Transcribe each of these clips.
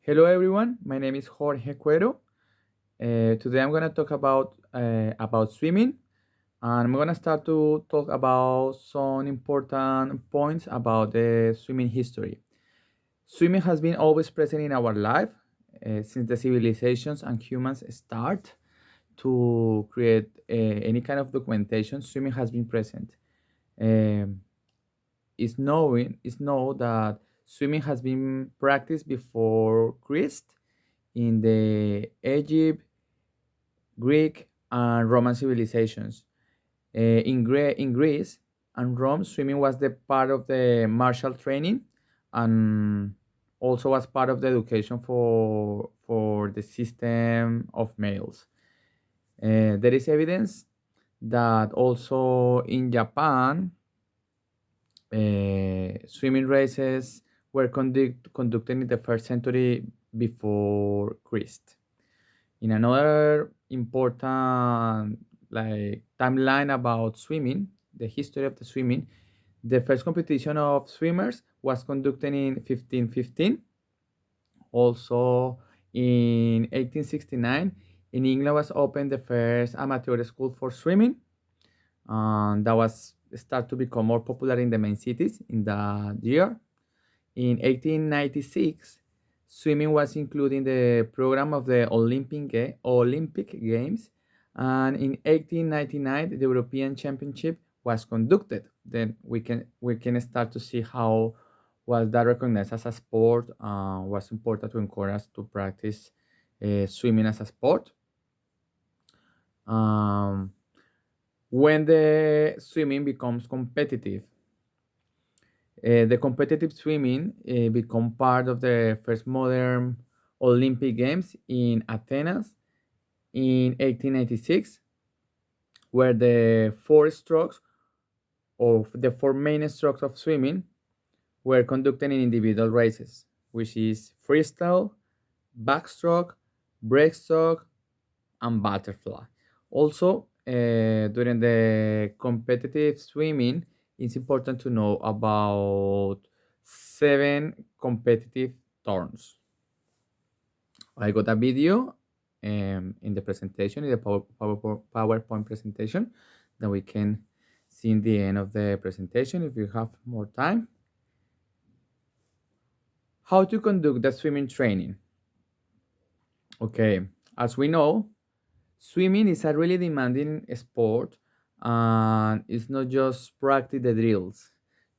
Hello everyone, my name is Jorge Cuero. Today I'm gonna talk about swimming, and I'm gonna start to talk about some important points about the swimming history. Swimming has been always present in our life since the civilizations and humans start to create any kind of documentation. Swimming has been present. Um, it's known that swimming has been practiced before Christ in the Egypt, Greek, and Roman civilizations. In Greece and Rome, swimming was the part of the martial training and also was part of the education for the system of males. There is evidence that also in Japan, swimming races were conducted in the first century before Christ. In another important timeline about swimming, the history of the swimming, the first competition of swimmers was conducted in 1515. Also in 1869, in England was opened the first amateur school for swimming. That was start to become more popular in the main cities in that year. In 1896, swimming was included in the program of the Olympic Games, and in 1899, the European Championship was conducted. Then we can start to see how was that recognized as a sport. Was important to encourage to practice swimming as a sport. Um, when the swimming becomes competitive, the competitive swimming become part of the first modern Olympic Games in Athens in 1896, where the four main strokes of swimming were conducted in individual races, which is freestyle, backstroke, breaststroke, and butterfly. Also, during the competitive swimming, it's important to know about seven competitive turns. I got a video in the presentation, in the PowerPoint presentation, that we can see in the end of the presentation if you have more time. How to conduct the swimming training. Okay, as we know, swimming is a really demanding sport, and it's not just practice the drills.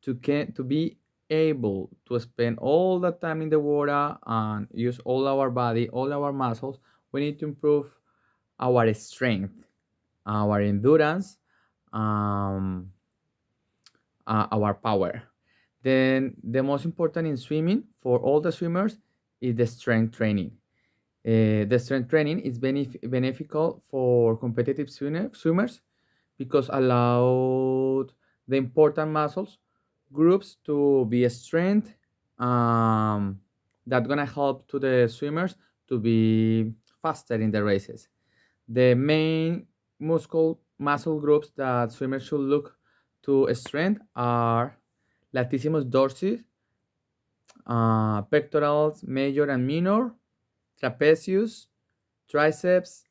To be able to spend all the time in the water and use all our body, all our muscles, we need to improve our strength, our endurance, um, our power. Then the most important in swimming for all the swimmers is the strength training. The strength training is beneficial for competitive swimmers because allowed the important muscles groups to be strength, um, that's gonna help to the swimmers to be faster in the races. The main muscle groups that swimmers should look to strength are latissimus dorsi, pectorals major and minor, trapezius, triceps,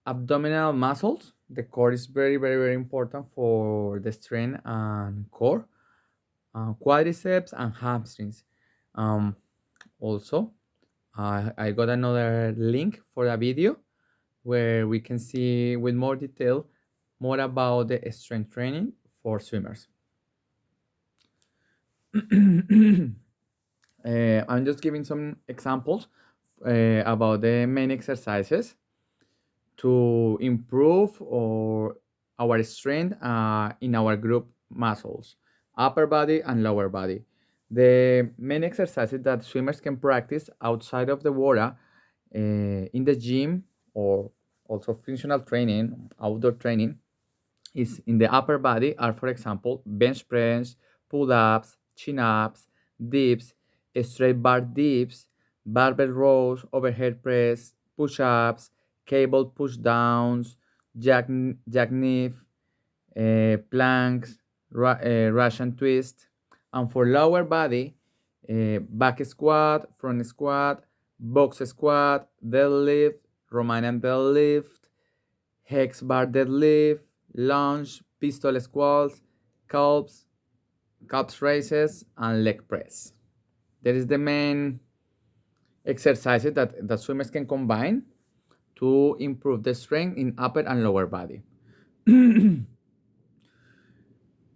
abdominal muscles. The core is very, very, very important for the strength and core. Quadriceps and hamstrings. Um, Also, I got another link for a video where we can see with more detail more about the strength training for swimmers. I'm just giving some examples about the main exercises to improve our strength in our group muscles, upper body and lower body. The main exercises that swimmers can practice outside of the water, in the gym, or also functional training, outdoor training, is in the upper body are, for example, bench press, pull-ups, chin-ups, dips, straight bar dips, barbell rows, overhead press, push-ups, cable push-downs, jackknife, planks, Russian twist. And for lower body, back squat, front squat, box squat, deadlift, Romanian deadlift, hex bar deadlift, lunge, pistol squats, calves, calves raises, and leg press. That is the main exercises that swimmers can combine to improve the strength in upper and lower body.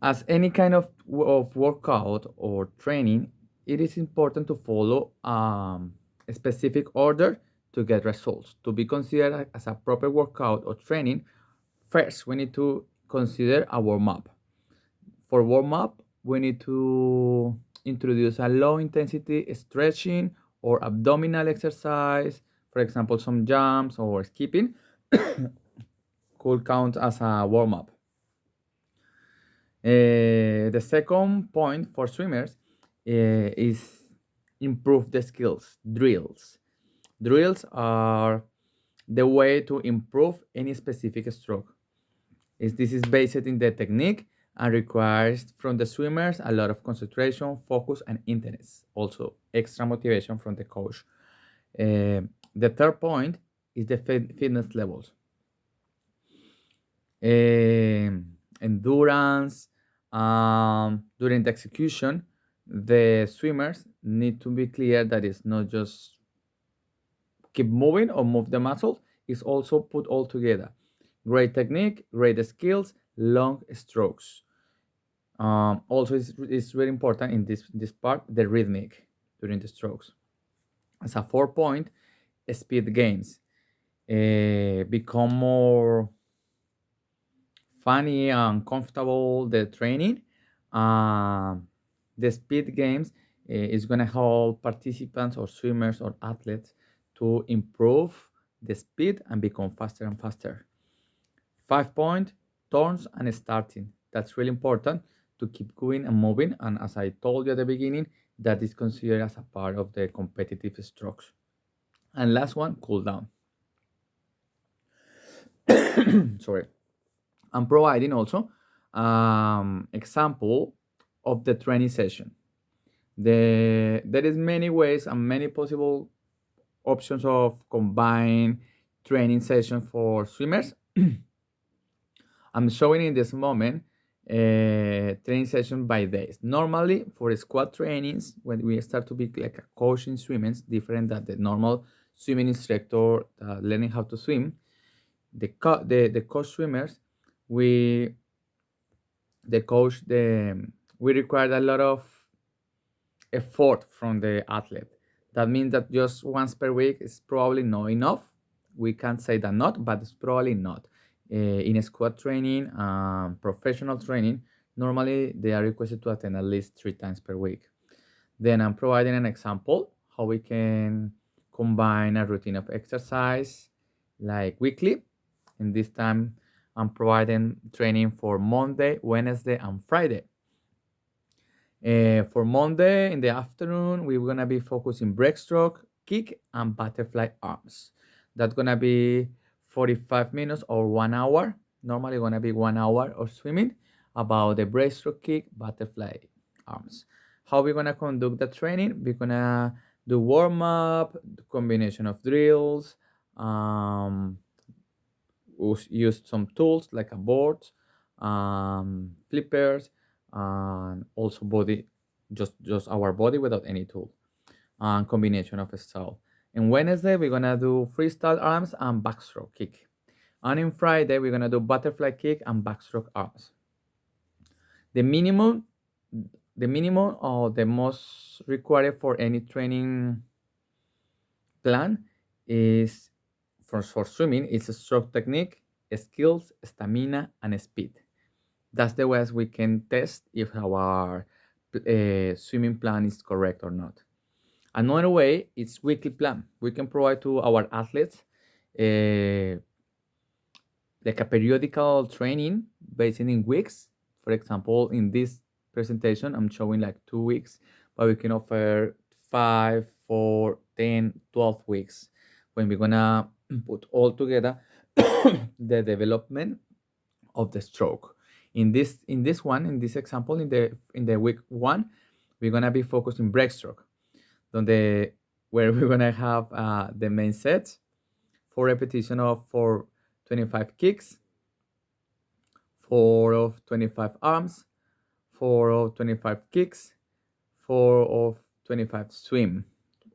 As any kind of workout or training, it is important to follow a specific order to get results. To be considered as a proper workout or training, first we need to consider a warm up. For warm up, we need to introduce a low intensity stretching or abdominal exercise, for example, some jumps or skipping could count as a warm up. The second point for swimmers is improve the skills, drills. Drills are the way to improve any specific stroke. This is based in the technique and requires from the swimmers a lot of concentration, focus, and interest. Also, extra motivation from the coach. The third point is the fitness levels. Endurance. During the execution, the swimmers need to be clear that it's not just keep moving or move the muscles, it's also put all together. Great technique, great skills, long strokes. Also, it's very important in this part, the rhythmic during the strokes. As a 4 point, speed gains. Become more funny and comfortable the training. The speed games is going to help participants or swimmers or athletes to improve the speed and become faster and faster. 5 point, turns and starting. That's really important to keep going and moving. And as I told you at the beginning, that is considered as a part of the competitive strokes. And last one, cool down. Sorry. I'm providing also example of the training session. There is many ways and many possible options of combine training session for swimmers. I'm showing in this moment training session by days. Normally for squat trainings, when we start to be like a coach in swimming, different than the normal swimming instructor learning how to swim. The coach swimmers, we require a lot of effort from the athlete. That means that just once per week is probably not enough. We can't say that not, but it's probably not. In squat training, professional training, normally they are requested to attend at least 3 times per week. Then I'm providing an example how we can combine a routine of exercise like weekly. In this time, I'm providing training for Monday, Wednesday, and Friday. For Monday in the afternoon, we're gonna be focusing breaststroke, kick, and butterfly arms. That's gonna be 45 minutes or 1 hour. Normally gonna be 1 hour of swimming about the breaststroke, kick, butterfly arms. How we're gonna conduct the training? We're gonna do warm up, combination of drills, use some tools like a board, flippers, and also body, just our body without any tool, and combination of style. And Wednesday we're gonna do freestyle arms and backstroke kick, and in Friday we're gonna do butterfly kick and backstroke arms. The minimum, or the most required for any training plan is for swimming is a stroke technique, skills, stamina, and speed. That's the ways we can test if our swimming plan is correct or not. Another way is weekly plan. We can provide to our athletes like a periodical training based in weeks. For example, in this presentation, I'm showing like 2 weeks, but we can offer 5, 4, 10, 12 weeks when we're gonna put all together the development of the stroke. In this example, in the week 1, we're gonna be focusing breaststroke, donde where we're gonna have the main set, 4 repetition of 4 25 kicks, 4 of 25 arms, 4 of 25 kicks, 4 of 25 swim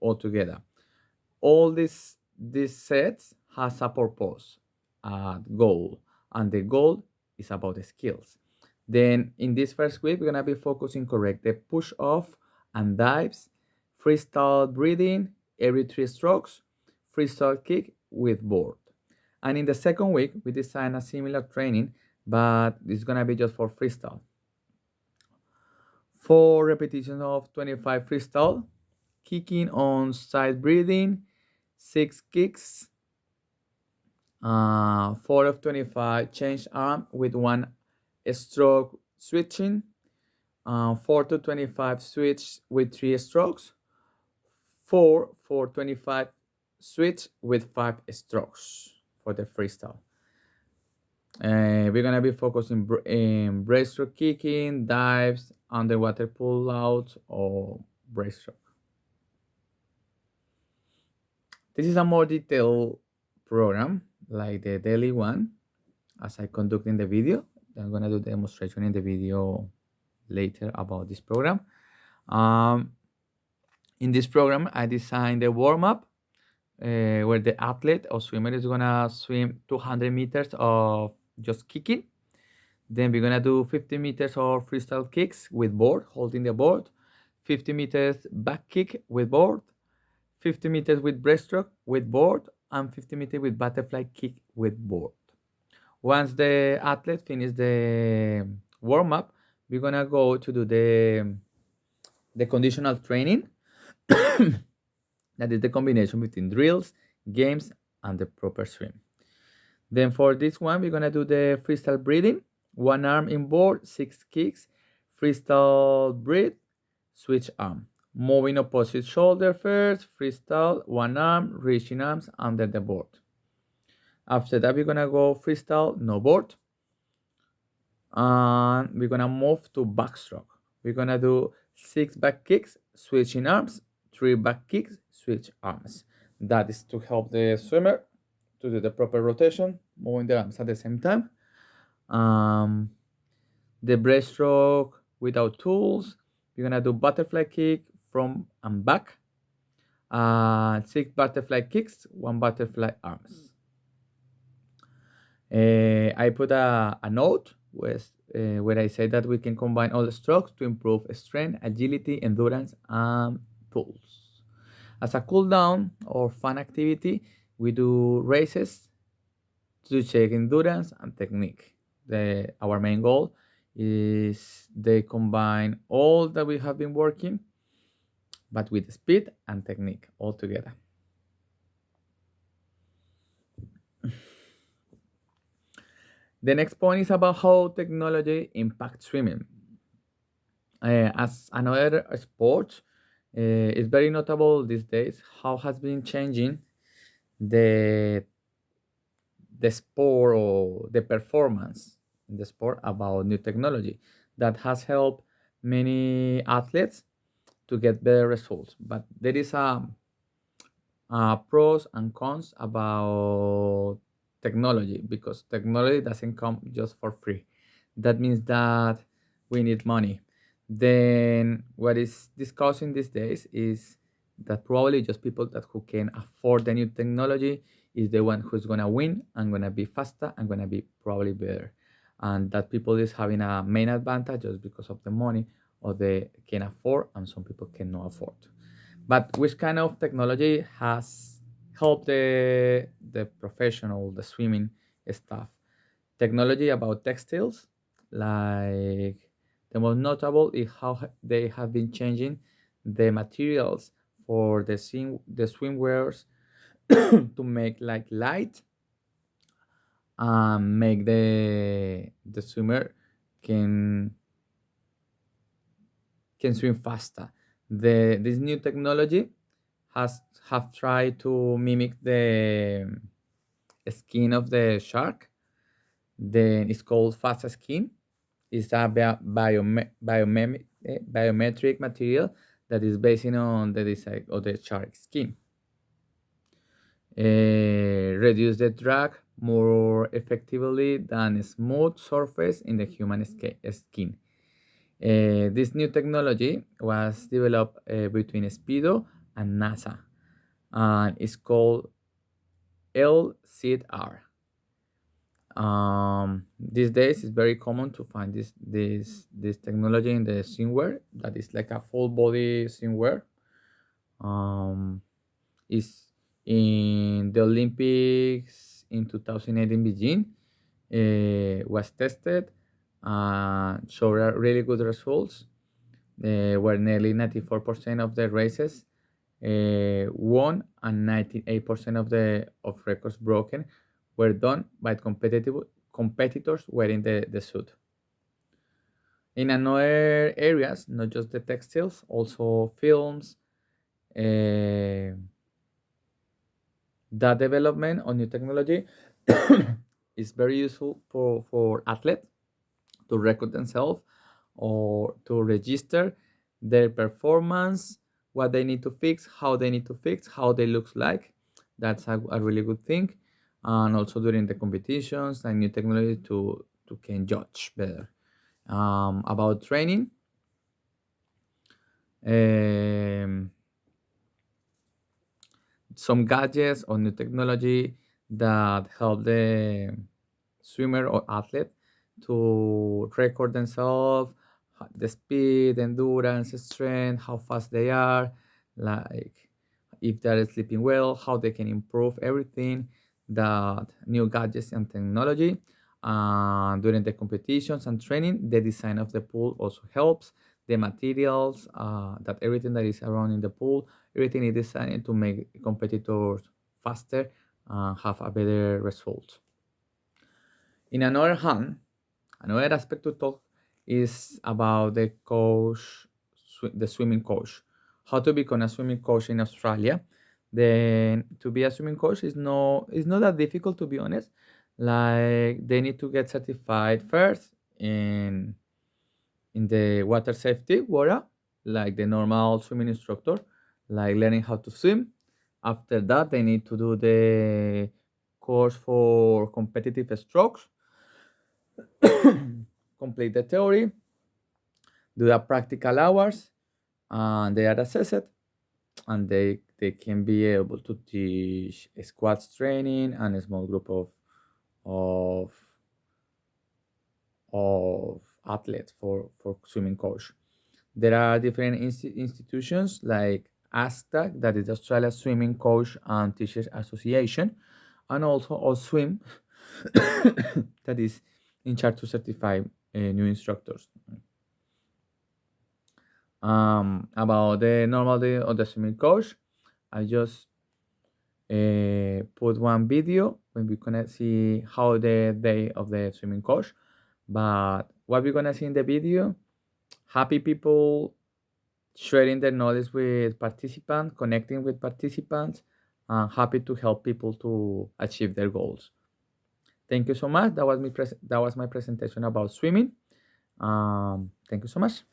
altogether. All these sets has a purpose, a goal, and the goal is about the skills. Then in this first week, we're gonna be focusing correct the push off and dives, freestyle breathing every 3 strokes, freestyle kick with board. And in the second week, we design a similar training, but it's gonna be just for freestyle. 4 repetitions of 25 freestyle, kicking on side breathing, 6 kicks, 4 of 25 change arm with 1 stroke switching, 4 to 25 switch with 3 strokes, 4 for 25 switch with 5 strokes for the freestyle. We're gonna be focusing in breaststroke kicking, dives, underwater pull out, or breaststroke. This is a more detailed program like the daily one, as I conduct in the video. I'm gonna do the demonstration in the video later about this program. In this program, I designed the warm-up where the athlete or swimmer is gonna swim 200 meters of just kicking. Then we're gonna do 50 meters of freestyle kicks with board, holding the board, 50 meters back kick with board, 50 meters with breaststroke with board, and 50 meters with butterfly kick with board. Once the athlete finishes the warm-up, we're gonna go to do the conditional training. That is the combination between drills, games, and the proper swim. Then for this one, we're gonna do the freestyle breathing. 1 arm inboard, 6 kicks, freestyle breathe, switch arm. Moving opposite shoulder first, freestyle, 1 arm, reaching arms under the board. After that, we're gonna go freestyle, no board. And we're gonna move to backstroke. We're gonna do 6 back kicks, switching arms, 3 back kicks, switch arms. That is to help the swimmer to do the proper rotation, moving the arms at the same time. The breaststroke without tools, we're gonna do butterfly kick from and back, 6 butterfly kicks, 1 butterfly arms. I put a note where I say that we can combine all the strokes to improve strength, agility, endurance, and tools. As a cool down or fun activity, we do races to check endurance and technique. Our main goal is they combine all that we have been working, but with speed and technique all together. The next point is about how technology impacts swimming. As another sport, it's very notable these days how has been changing the sport or the performance in the sport about new technology that has helped many athletes to get better results. But there is pros and cons about technology, because technology doesn't come just for free. That means that we need money. Then what is discussing these days is that probably just people that who can afford the new technology is the one who's gonna win and gonna be faster and gonna be probably better. And that people is having a main advantage just because of the money, or they can afford and some people cannot afford. But which kind of technology has helped the professional, the swimming staff? Technology about textiles, like the most notable is how they have been changing the materials for the swimwears to make like light and make the swimmer can swim faster. This new technology have tried to mimic the skin of the shark. Then it's called fast skin. It's a biometric material that is based on the design of the shark skin. Reduce the drag more effectively than a smooth surface in the human skin. This new technology was developed between Speedo and NASA, and it's called LCR. These days, it's very common to find this technology in the swimwear that is like a full body swimwear. Is in the Olympics in 2008 in Beijing. Was tested and showed really good results. Where nearly 94% of the races won, and 98% of records broken were done by competitive competitors wearing the suit. In another areas, not just the textiles, also films, uh, that development of new technology is very useful for athletes to record themselves or to register their performance, what they need to fix, how they need to fix, how they looks like. That's a really good thing. And also during the competitions and new technology to can judge better. About training, um, some gadgets or new technology that help the swimmer or athlete to record themselves, the speed, endurance, strength, how fast they are, like if they're sleeping well, how they can improve everything, that new gadgets and technology. During the competitions and training, the design of the pool also helps. The materials, that everything that is around in the pool, everything is designed to make competitors faster and have a better result. In another hand, another aspect to talk is about the coach, the swimming coach. How to become a swimming coach in Australia. Then to be a swimming coach is not that difficult, to be honest. Like they need to get certified first in the water safety water, like the normal swimming instructor, like learning how to swim. After that, they need to do the course for competitive strokes, complete the theory, do the practical hours, and they are assessed, and they can be able to teach squats training and a small group of of athletes for swimming coach. There are different institutions like ASTAC, that is the Australia Swimming Coach and Teachers Association, and also OSWIM, that is in charge to certify new instructors. About the normal day of the swimming coach, I just put one video when we're gonna see how the day of the swimming coach. But what we're gonna see in the video, happy people sharing their knowledge with participants, connecting with participants, and happy to help people to achieve their goals. Thank you so much. That was my presentation about swimming. Thank you so much.